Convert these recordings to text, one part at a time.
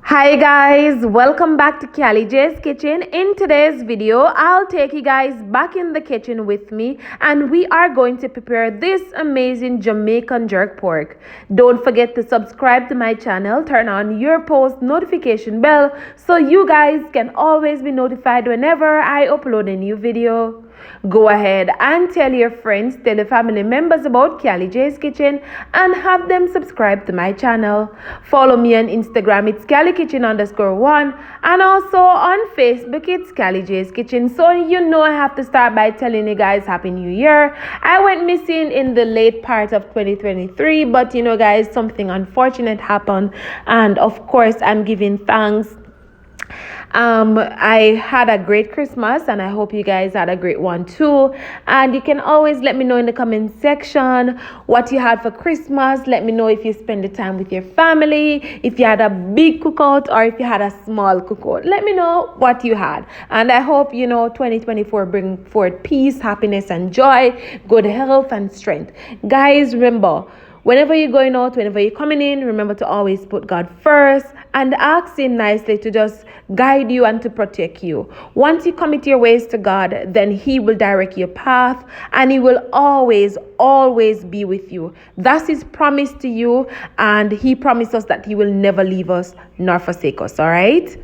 Hi guys, welcome back to Callie J's Kitchen. In today's video, I'll take you guys back in the kitchen with me and we are going to prepare this amazing Jamaican jerk pork. Don't forget to subscribe to my channel, turn on your post notification bell so you guys can always be notified whenever I upload a new video. Go ahead and tell your friends, tell your family members about Callie J's Kitchen and have them subscribe to my channel. Follow me on Instagram, it's CallieKitchen_1, and also on Facebook, it's Callie J's Kitchen. So you know I have to start by telling you guys Happy New Year. I went missing in the late part of 2023, but you know guys, something unfortunate happened, and of course I'm giving thanks. I had a great Christmas and I hope you guys had a great one too. And you can always let me know in the comment section what you had for Christmas. Let me know if you spend the time with your family, if you had a big cookout or if you had a small cookout. Let me know what you had. And I hope 2024 bring forth peace, happiness and joy, good health and strength. Guys, remember, whenever you're going out, whenever you're coming in, remember to always put God first and ask Him nicely to just guide you and to protect you. Once you commit your ways to God, then He will direct your path and He will always be with you. That's His promise to you, and He promised us that He will never leave us nor forsake us, all right?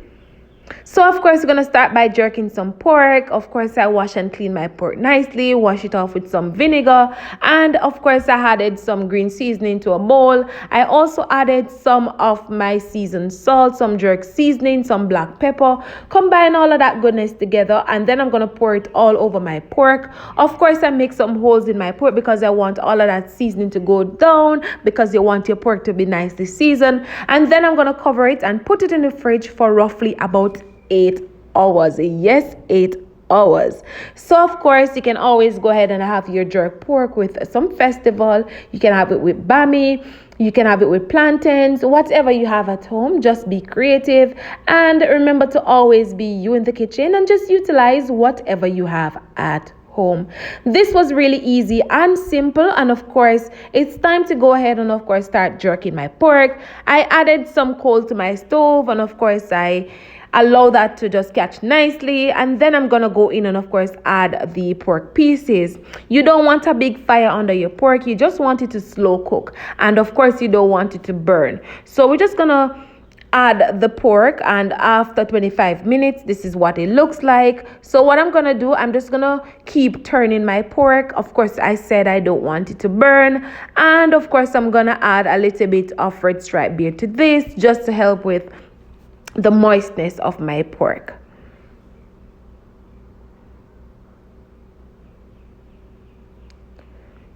So of course we're going to start by jerking some pork. Of course I wash and clean my pork nicely, wash it off with some vinegar, and of course I added some green seasoning to a bowl. I also added some of my seasoned salt, some jerk seasoning, some black pepper. Combine all of that goodness together and then I'm going to pour it all over my pork. Of course I make some holes in my pork because I want all of that seasoning to go down, because you want your pork to be nicely seasoned. And then I'm going to cover it and put it in the fridge for roughly about 8 hours. Yes, 8 hours. So of course you can always go ahead and have your jerk pork with some festival. You can have it with bami, you can have it with plantains, whatever you have at home. Just be creative and remember to always be you in the kitchen and just utilize whatever you have at home. This was really easy and simple, and of course it's time to go ahead and of course start jerking my pork. I added some coal to my stove and of course I allow that to just catch nicely, and then I'm gonna go in and of course add the pork pieces. You don't want a big fire under your pork, you just want it to slow cook, and of course you don't want it to burn. So we're just gonna add the pork, and after 25 minutes this is what it looks like. So what I'm gonna do, I'm just gonna keep turning my pork. Of course I said I don't want it to burn, and of course I'm gonna add a little bit of red stripe beer to this just to help with the moistness of my pork.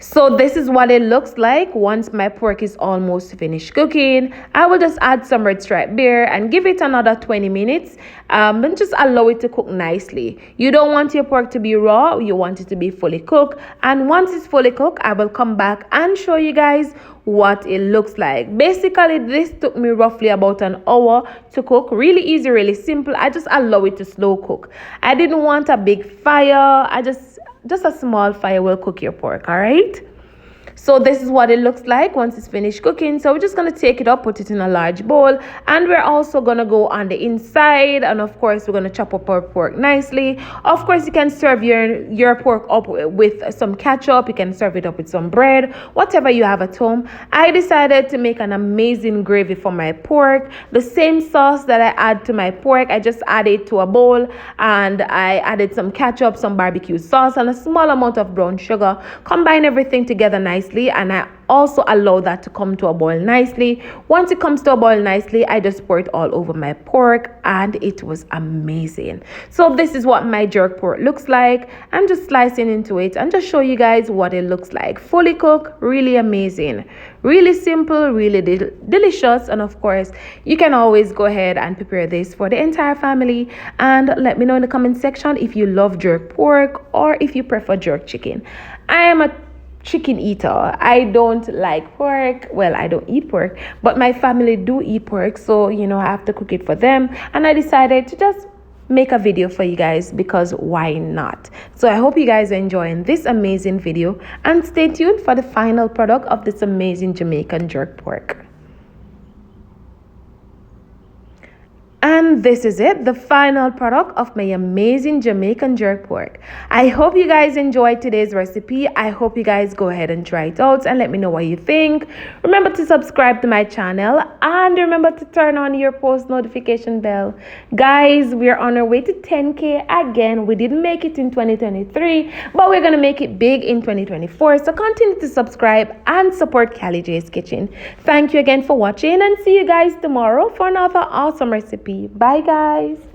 So this is what it looks like once my pork is almost finished cooking. I will just add some red stripe beer and give it another 20 minutes and just allow it to cook nicely. You don't want your pork to be raw, you want it to be fully cooked, and once it's fully cooked I will come back and show you guys what it looks like. Basically this took me roughly about an hour to cook. Really easy, really simple. I just allow it to slow cook. I didn't want a big fire. Just a small fire will cook your pork, all right? So this is what it looks like once it's finished cooking. So we're just going to take it up, put it in a large bowl, and we're also going to go on the inside, and of course we're going to chop up our pork nicely. Of course you can serve your pork up with some ketchup, you can serve it up with some bread, whatever you have at home. I decided to make an amazing gravy for my pork. The same sauce that I add to my pork, I just added to a bowl, and I added some ketchup, some barbecue sauce, and a small amount of brown sugar. Combine everything together nicely, and I also allow that to come to a boil nicely. Once it comes to a boil nicely, I just pour it all over my pork, and it was amazing. So this is what my jerk pork looks like. I'm just slicing into it and just show you guys what it looks like. Fully cooked, really amazing, really simple, really delicious. And of course you can always go ahead and prepare this for the entire family, and let me know in the comment section if you love jerk pork or if you prefer jerk chicken. I am a chicken eater. I don't like pork. Well, I don't eat pork, but my family do eat pork, so I have to cook it for them, and I decided to just make a video for you guys because why not? So I hope you guys are enjoying this amazing video, and stay tuned for the final product of this amazing Jamaican jerk pork. And this is it, the final product of my amazing Jamaican jerk pork. I hope you guys enjoyed today's recipe. I hope you guys go ahead and try it out and let me know what you think. Remember to subscribe to my channel and remember to turn on your post notification bell. Guys, we're on our way to 10K again. We didn't make it in 2023, but we're going to make it big in 2024. So continue to subscribe and support Callie J's Kitchen. Thank you again for watching and see you guys tomorrow for another awesome recipe. Bye guys.